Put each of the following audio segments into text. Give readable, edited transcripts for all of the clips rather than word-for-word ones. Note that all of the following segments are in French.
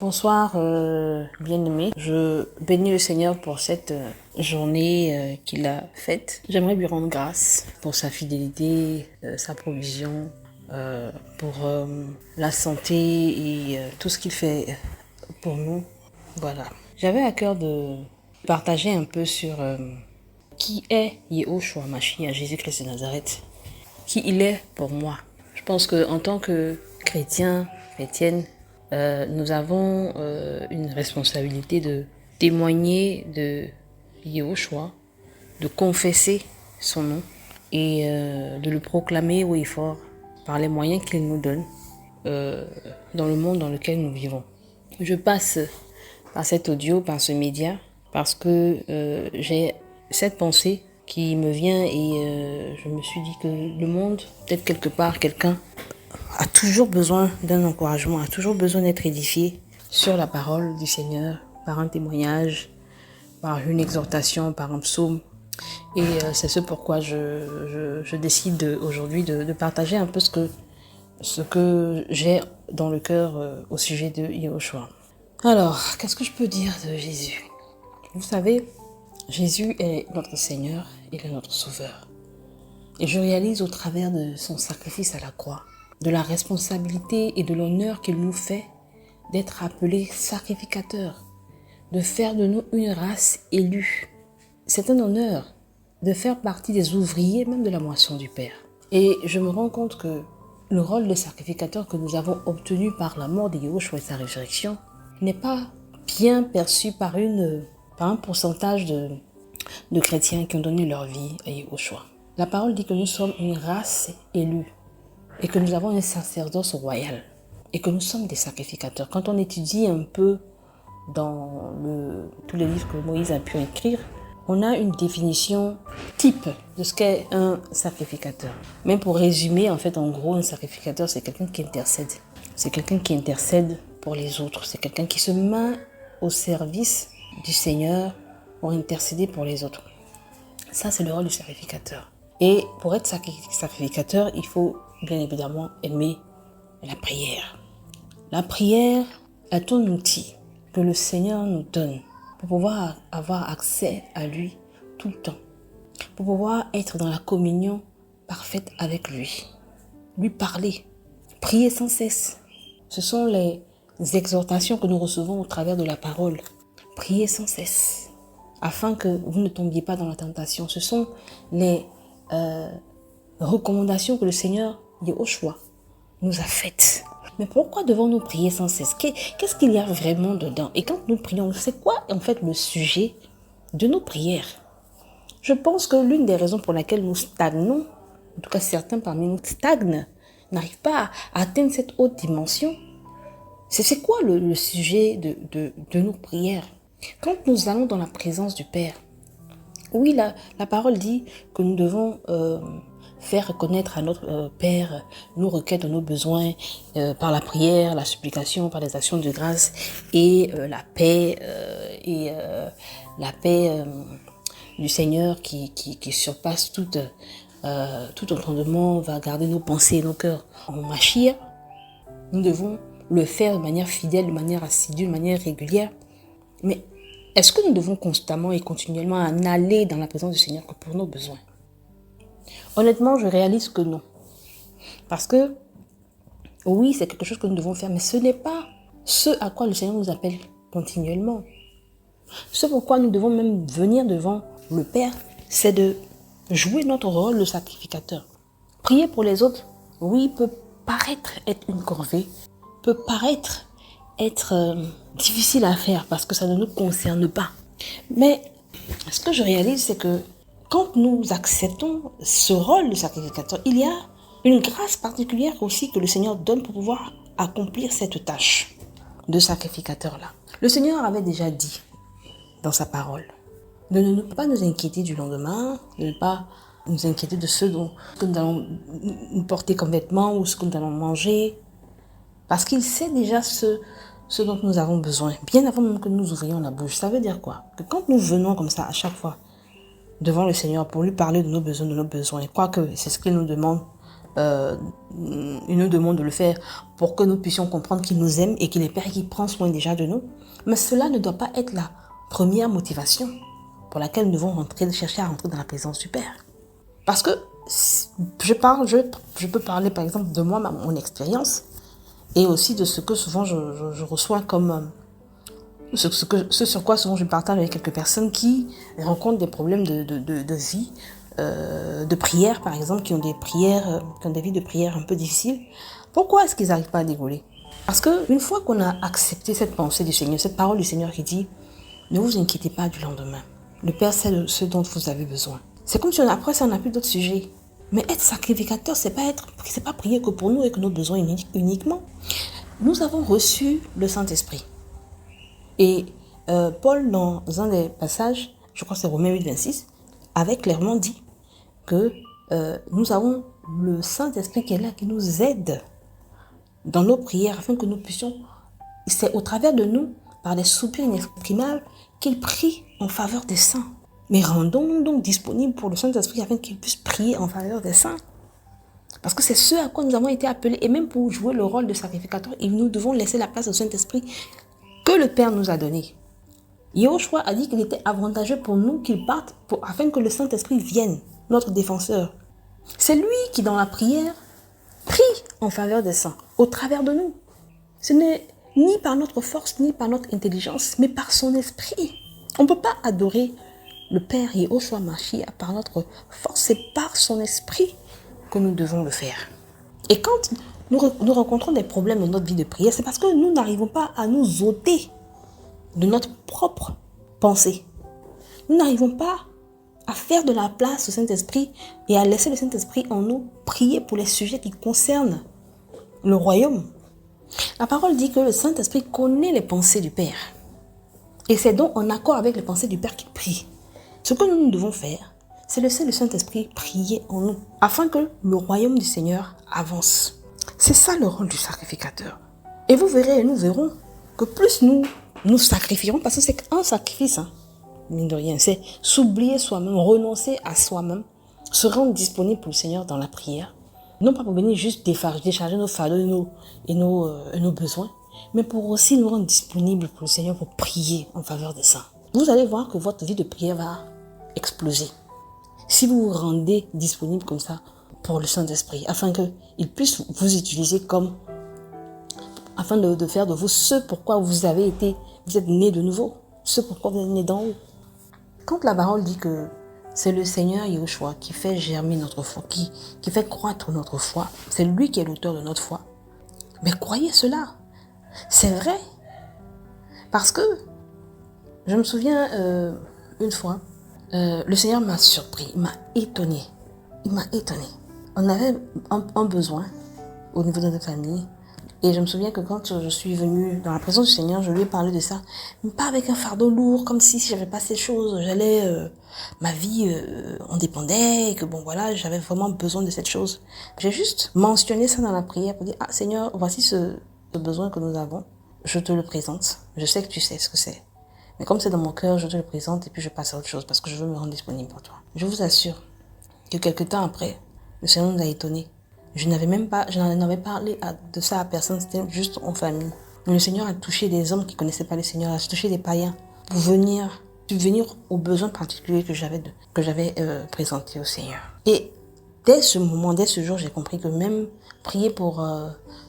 Bonsoir, bien-aimé. Je bénis le Seigneur pour cette journée qu'il a faite. J'aimerais lui rendre grâce pour sa fidélité, sa provision, pour la santé et tout ce qu'il fait pour nous. Voilà. J'avais à cœur de partager un peu sur qui est Yehoshua Mashiach, Jésus-Christ de Nazareth. Qui il est pour moi. Je pense qu'en tant que chrétienne, nous avons une responsabilité de témoigner de Yehoshua, de confesser son nom et de le proclamer haut et fort par les moyens qu'il nous donne dans le monde dans lequel nous vivons. Je passe par cet audio, par ce média, parce que j'ai cette pensée qui me vient et je me suis dit que le monde, peut-être quelque part, quelqu'un a toujours besoin d'un encouragement, a toujours besoin d'être édifié sur la parole du Seigneur, par un témoignage, par une exhortation, par un psaume. Et c'est ce pourquoi je décide aujourd'hui de partager un peu ce que j'ai dans le cœur au sujet de Yehoshua. Alors, qu'est-ce que je peux dire de Jésus? Vous savez, Jésus est notre Seigneur, il est notre Sauveur. Et je réalise au travers de son sacrifice à la croix, de la responsabilité et de l'honneur qu'il nous fait d'être appelés sacrificateurs, de faire de nous une race élue. C'est un honneur de faire partie des ouvriers même de la moisson du Père. Et je me rends compte que le rôle de sacrificateur que nous avons obtenu par la mort de Yehoshua et sa résurrection n'est pas bien perçu par un pourcentage de chrétiens qui ont donné leur vie à Yehoshua. La parole dit que nous sommes une race élue et que nous avons un sacerdoce royal et que nous sommes des sacrificateurs. Quand on étudie un peu dans tous les livres que Moïse a pu écrire, on a une définition type de ce qu'est un sacrificateur. Même pour résumer, en gros, un sacrificateur, c'est quelqu'un qui intercède. C'est quelqu'un qui intercède pour les autres. C'est quelqu'un qui se met au service du Seigneur pour intercéder pour les autres. Ça, c'est le rôle du sacrificateur. Et pour être sacrificateur, il faut bien évidemment aimer la prière. La prière est un outil que le Seigneur nous donne pour pouvoir avoir accès à lui tout le temps, pour pouvoir être dans la communion parfaite avec lui, lui parler, prier sans cesse. Ce sont les exhortations que nous recevons au travers de la parole. Priez sans cesse, afin que vous ne tombiez pas dans la tentation. Ce sont les recommandations que le Seigneur Yehoshua nous a faites. Mais pourquoi devons-nous prier sans cesse? Qu'est-ce qu'il y a vraiment dedans? Et quand nous prions, c'est quoi en fait le sujet de nos prières? Je pense que l'une des raisons pour laquelle nous stagnons, en tout cas certains parmi nous stagnent, n'arrivent pas à atteindre cette haute dimension, c'est quoi le sujet de nos prières? Quand nous allons dans la présence du Père, oui, la parole dit que nous devons faire reconnaître à notre Père nos requêtes, nos besoins par la prière, la supplication, par les actions de grâce et la paix du Seigneur qui surpasse tout entendement, va garder nos pensées et nos cœurs en Mashiach. Nous devons le faire de manière fidèle, de manière assidue, de manière régulière. Mais est-ce que nous devons constamment et continuellement aller dans la présence du Seigneur que pour nos besoins? Honnêtement, je réalise que non. Parce que, oui, c'est quelque chose que nous devons faire, mais ce n'est pas ce à quoi le Seigneur nous appelle continuellement. Ce pourquoi nous devons même venir devant le Père, c'est de jouer notre rôle de sacrificateur. Prier pour les autres, oui, peut paraître être une corvée, peut paraître être difficile à faire parce que ça ne nous concerne pas. Mais ce que je réalise, c'est que quand nous acceptons ce rôle de sacrificateur, il y a une grâce particulière aussi que le Seigneur donne pour pouvoir accomplir cette tâche de sacrificateur-là. Le Seigneur avait déjà dit dans sa parole de ne pas nous inquiéter du lendemain, de ne pas nous inquiéter de ce que nous allons nous porter comme vêtements ou ce que nous allons manger, parce qu'il sait déjà ce dont nous avons besoin, bien avant même que nous ouvrions la bouche. Ça veut dire quoi? Que quand nous venons comme ça à chaque fois devant le Seigneur pour lui parler de nos besoins, quoique c'est ce qu'il nous demande il nous demande de le faire pour que nous puissions comprendre qu'il nous aime et qu'il est Père et qu'il prend soin déjà de nous. Mais cela ne doit pas être la première motivation pour laquelle nous devons chercher à rentrer dans la présence du Père. Parce que je peux parler par exemple de moi, mon expérience, et aussi de ce que souvent je reçois comme ce sur quoi souvent je partage avec quelques personnes qui rencontrent des problèmes de vie, de prière par exemple, qui ont des vies de prière un peu difficiles. Pourquoi est-ce qu'ils n'arrivent pas à décoller? Parce qu'une fois qu'on a accepté cette pensée du Seigneur, cette parole du Seigneur qui dit « Ne vous inquiétez pas du lendemain. Le Père sait ce dont vous avez besoin. » C'est comme si après ça, on n'a plus d'autres sujets. Mais être sacrificateur, c'est pas prier que pour nous et que nos besoins uniquement. Nous avons reçu le Saint-Esprit. Et Paul, dans un des passages, je crois que c'est Romains 8, 26, avait clairement dit que nous avons le Saint-Esprit qui est là, qui nous aide dans nos prières afin que nous puissions, c'est au travers de nous, par des soupirs inexprimables, qu'il prie en faveur des saints. Mais rendons-nous donc disponibles pour le Saint-Esprit afin qu'il puisse prier en faveur des saints. Parce que c'est ce à quoi nous avons été appelés. Et même pour jouer le rôle de sacrificateur, nous devons laisser la place au Saint-Esprit que le Père nous a donné. Yahushua a dit qu'il était avantageux pour nous qu'il parte afin que le Saint-Esprit vienne, notre défenseur. C'est lui qui, dans la prière, prie en faveur des saints, au travers de nous. Ce n'est ni par notre force, ni par notre intelligence, mais par son esprit. On ne peut pas adorer le Père Yahushua Mashiach par notre force, c'est par son esprit que nous devons le faire. Et quand nous rencontrons des problèmes dans notre vie de prière, c'est parce que nous n'arrivons pas à nous ôter de notre propre pensée. Nous n'arrivons pas à faire de la place au Saint-Esprit et à laisser le Saint-Esprit en nous prier pour les sujets qui concernent le royaume. La parole dit que le Saint-Esprit connaît les pensées du Père. Et c'est donc en accord avec les pensées du Père qu'il prie. Ce que nous devons faire, c'est laisser le Saint-Esprit prier en nous, afin que le royaume du Seigneur avance. C'est ça le rôle du sacrificateur. Et vous verrez, et nous verrons, que plus nous sacrifierons, parce que c'est un sacrifice, mine de rien, c'est s'oublier soi-même, renoncer à soi-même, se rendre disponible pour le Seigneur dans la prière. Non pas pour venir juste décharger nos fardeaux et nos besoins, mais pour aussi nous rendre disponibles pour le Seigneur, pour prier en faveur des saints. Vous allez voir que votre vie de prière va exploser. Si vous vous rendez disponible comme ça pour le Saint-Esprit, afin qu'il puisse vous utiliser afin de faire de vous ce pourquoi vous êtes né de nouveau, ce pourquoi vous êtes né d'en haut. Quand la parole dit que c'est le Seigneur Yahushua qui fait germer notre foi, qui fait croître notre foi, c'est lui qui est l'auteur de notre foi. Mais croyez cela, c'est vrai. Parce que, je me souviens une fois, le Seigneur m'a surpris, il m'a étonné. On avait un besoin au niveau de notre famille. Et je me souviens que quand je suis venue dans la présence du Seigneur, je lui ai parlé de ça. Mais pas avec un fardeau lourd, comme si j'avais pas ces choses, ma vie en dépendait, et que bon voilà, j'avais vraiment besoin de cette chose. J'ai juste mentionné ça dans la prière pour dire, ah Seigneur, voici ce besoin que nous avons. Je te le présente. Je sais que tu sais ce que c'est. Mais comme c'est dans mon cœur, je te le présente et puis je passe à autre chose parce que je veux me rendre disponible pour toi. Je vous assure que quelque temps après, le Seigneur nous a étonnés. Je n'en avais parlé de ça à personne, c'était juste en famille. Mais le Seigneur a touché des hommes qui ne connaissaient pas le Seigneur, a touché des païens pour venir subvenir aux besoins particuliers que j'avais présentés au Seigneur. Et dès ce moment, dès ce jour, j'ai compris que même prier pour...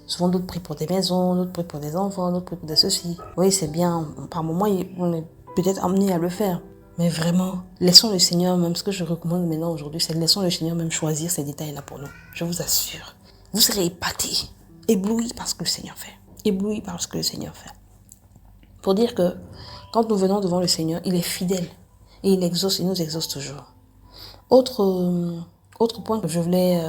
souvent d'autres prient pour des maisons, d'autres prient pour des enfants, d'autres prient pour des ceci. Oui, c'est bien, par moments, on est peut-être amené à le faire. Mais vraiment, laissons le Seigneur, même ce que je recommande maintenant aujourd'hui, c'est laissons le Seigneur même choisir ces détails-là pour nous. Je vous assure. Vous serez épatés, éblouis par ce que le Seigneur fait. Éblouis par ce que le Seigneur fait. Pour dire que quand nous venons devant le Seigneur, il est fidèle. Et il nous exauce toujours. Autre point que je voulais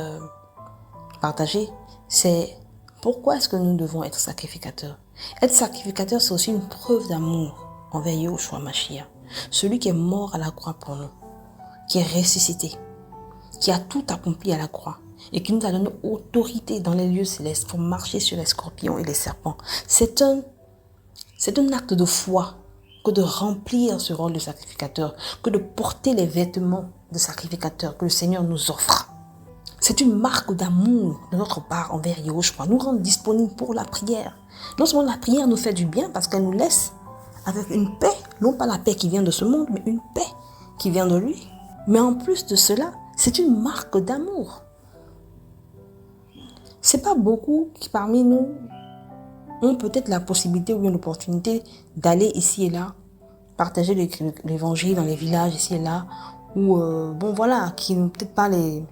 partager, c'est pourquoi est-ce que nous devons être sacrificateurs. Être sacrificateur, c'est aussi une preuve d'amour envers Yahushua Mashiach. Celui qui est mort à la croix pour nous, qui est ressuscité, qui a tout accompli à la croix et qui nous a donné autorité dans les lieux célestes pour marcher sur les scorpions et les serpents. C'est un acte de foi que de remplir ce rôle de sacrificateur, que de porter les vêtements de sacrificateur que le Seigneur nous offre. C'est une marque d'amour de notre part envers Yahushua, nous rendre disponibles pour la prière. Non seulement la prière nous fait du bien parce qu'elle nous laisse avec une paix, non pas la paix qui vient de ce monde, mais une paix qui vient de lui. Mais en plus de cela, c'est une marque d'amour. C'est pas beaucoup qui parmi nous ont peut-être la possibilité ou bien l'opportunité d'aller ici et là, partager l'évangile dans les villages ici et là, ou qui n'ont peut-être pas les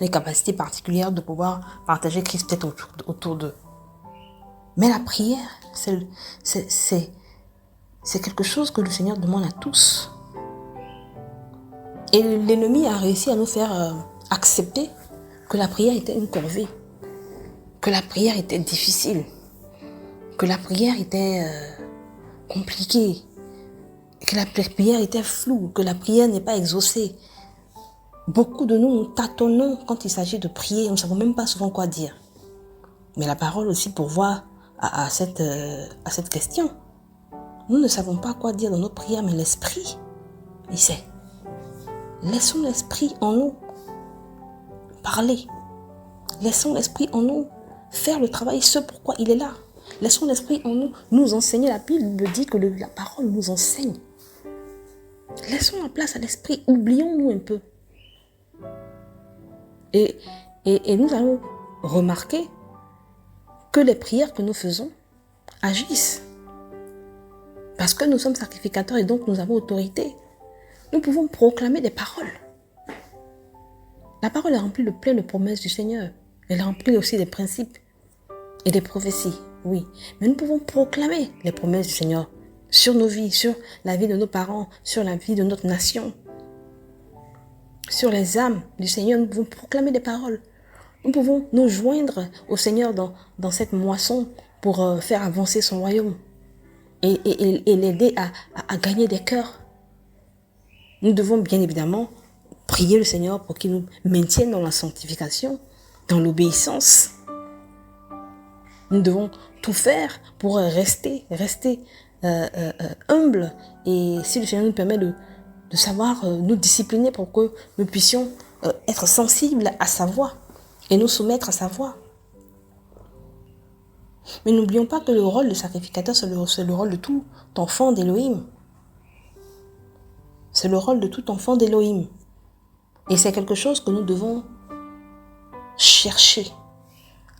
capacités particulières de pouvoir partager Christ peut-être autour d'eux. Mais la prière, c'est quelque chose que le Seigneur demande à tous. Et l'ennemi a réussi à nous faire accepter que la prière était une corvée, que la prière était difficile, que la prière était compliquée, que la prière était floue, que la prière n'est pas exaucée. Beaucoup de nous, nous tâtonnons quand il s'agit de prier, nous ne savons même pas souvent quoi dire. Mais la parole aussi pourvoit à cette question. Nous ne savons pas quoi dire dans notre prière, mais l'Esprit, il sait. Laissons l'Esprit en nous parler. Laissons l'Esprit en nous faire le travail, ce pourquoi il est là. Laissons l'Esprit en nous enseigner. La Bible dit que la parole nous enseigne. Laissons la place à l'Esprit. Oublions-nous un peu. Et nous allons remarquer que les prières que nous faisons agissent. Parce que nous sommes sacrificateurs et donc nous avons autorité. Nous pouvons proclamer des paroles. La parole est remplie de plein de promesses du Seigneur. Elle est remplie aussi des principes et des prophéties, oui. Mais nous pouvons proclamer les promesses du Seigneur sur nos vies, sur la vie de nos parents, sur la vie de notre nation, sur les âmes du Seigneur. Nous pouvons proclamer des paroles. Nous pouvons nous joindre au Seigneur dans cette moisson pour faire avancer son royaume et l'aider à gagner des cœurs. Nous devons bien évidemment prier le Seigneur pour qu'il nous maintienne dans la sanctification, dans l'obéissance. Nous devons tout faire pour rester humble. Et si le Seigneur nous permet de savoir nous discipliner pour que nous puissions être sensibles à sa voix et nous soumettre à sa voix. Mais n'oublions pas que le rôle de sacrificateur, c'est le rôle de tout enfant d'Élohim. C'est le rôle de tout enfant d'Élohim. Et c'est quelque chose que nous devons chercher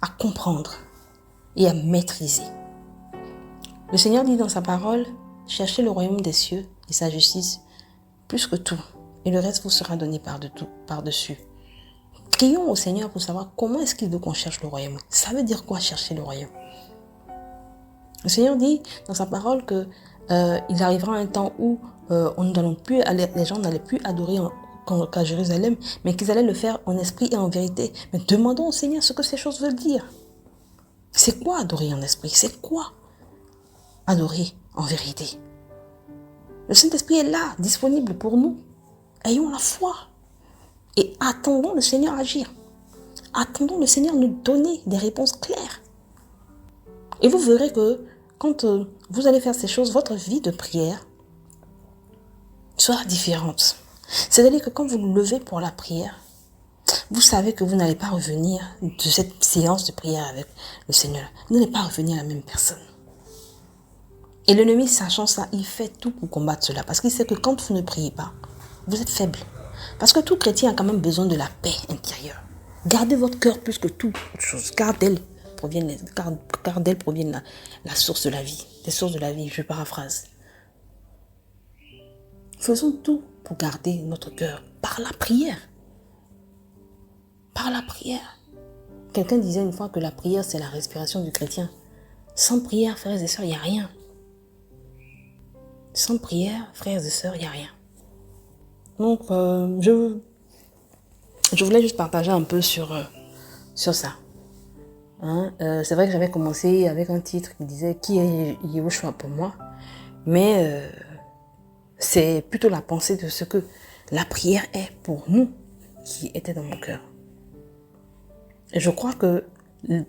à comprendre et à maîtriser. Le Seigneur dit dans sa parole, cherchez le royaume des cieux et sa justice plus que tout, et le reste vous sera donné par-dessus. Prions au Seigneur pour savoir comment est-ce qu'il veut qu'on cherche le royaume. Ça veut dire quoi chercher le royaume? Le Seigneur dit dans sa parole que il arrivera un temps où les gens n'allaient plus adorer qu'à Jérusalem, mais qu'ils allaient le faire en esprit et en vérité. Mais demandons au Seigneur ce que ces choses veulent dire. C'est quoi adorer en esprit? C'est quoi adorer en vérité? Le Saint-Esprit est là, disponible pour nous. Ayons la foi et attendons le Seigneur agir. Attendons le Seigneur nous donner des réponses claires. Et vous verrez que quand vous allez faire ces choses, votre vie de prière sera différente. C'est-à-dire que quand vous vous levez pour la prière, vous savez que vous n'allez pas revenir de cette séance de prière avec le Seigneur. Vous n'allez pas revenir la même personne. Et l'ennemi, sachant ça, il fait tout pour combattre cela. Parce qu'il sait que quand vous ne priez pas, vous êtes faible. Parce que tout chrétien a quand même besoin de la paix intérieure. Gardez votre cœur plus que toute autre chose. Car d'elle provient la source de la vie. Des sources de la vie, je paraphrase. Faisons tout pour garder notre cœur par la prière. Par la prière. Quelqu'un disait une fois que la prière, c'est la respiration du chrétien. Sans prière, frères et sœurs, il n'y a rien. Sans prière, frères et sœurs, il n'y a rien. Donc, je voulais juste partager un peu sur ça. C'est vrai que j'avais commencé avec un titre qui disait « Qui est Yahushua pour moi ?» Mais c'est plutôt la pensée de ce que la prière est pour nous qui était dans mon cœur. Et je crois que le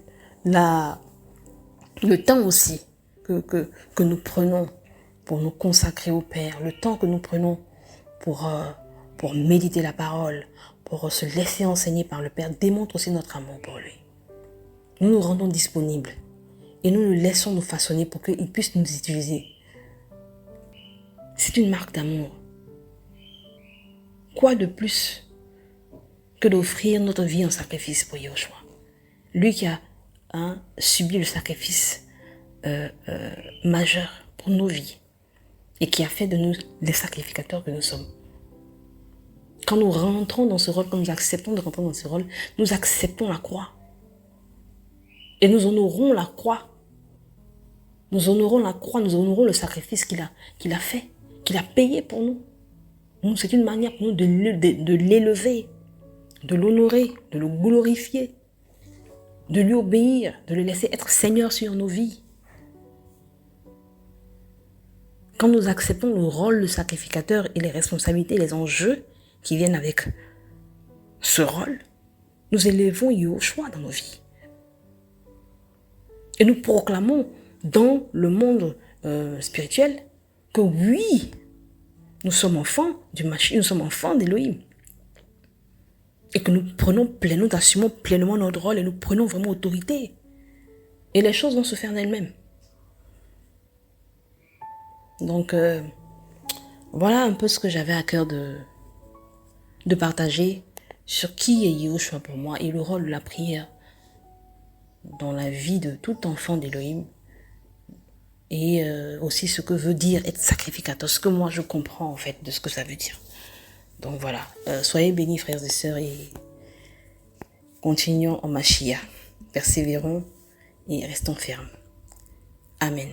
temps aussi que nous prenons pour nous consacrer au Père, le temps que nous prenons pour méditer la parole, pour se laisser enseigner par le Père, démontre aussi notre amour pour lui. Nous nous rendons disponibles et nous le laissons nous façonner pour qu'il puisse nous utiliser. C'est une marque d'amour. Quoi de plus que d'offrir notre vie en sacrifice pour Yahushua? Lui qui a subi le sacrifice majeur pour nos vies et qui a fait de nous les sacrificateurs que nous sommes. Quand nous rentrons dans ce rôle, quand nous acceptons de rentrer dans ce rôle, nous acceptons la croix. Et nous honorons la croix. Nous honorons la croix, nous honorons le sacrifice qu'il a fait, qu'il a payé pour nous. C'est une manière pour nous de l'élever, de l'honorer, de le glorifier, de lui obéir, de le laisser être Seigneur sur nos vies. Quand nous acceptons le rôle de sacrificateur et les responsabilités, les enjeux qui viennent avec ce rôle, nous élevons Yahushua dans nos vies. Et nous proclamons dans le monde spirituel que oui, nous sommes enfants du Mashiach, nous sommes enfants d'Élohim. Et que nous prenons pleinement, nous assumons pleinement notre rôle et nous prenons vraiment autorité. Et les choses vont se faire d'elles-mêmes. Donc, voilà un peu ce que j'avais à cœur de partager sur qui est Yahushua pour moi et le rôle de la prière dans la vie de tout enfant d'Élohim. Et aussi ce que veut dire être sacrificateur, ce que moi je comprends en fait de ce que ça veut dire. Donc voilà, soyez bénis frères et sœurs et continuons en Mashiach. Persévérons et restons fermes. Amen.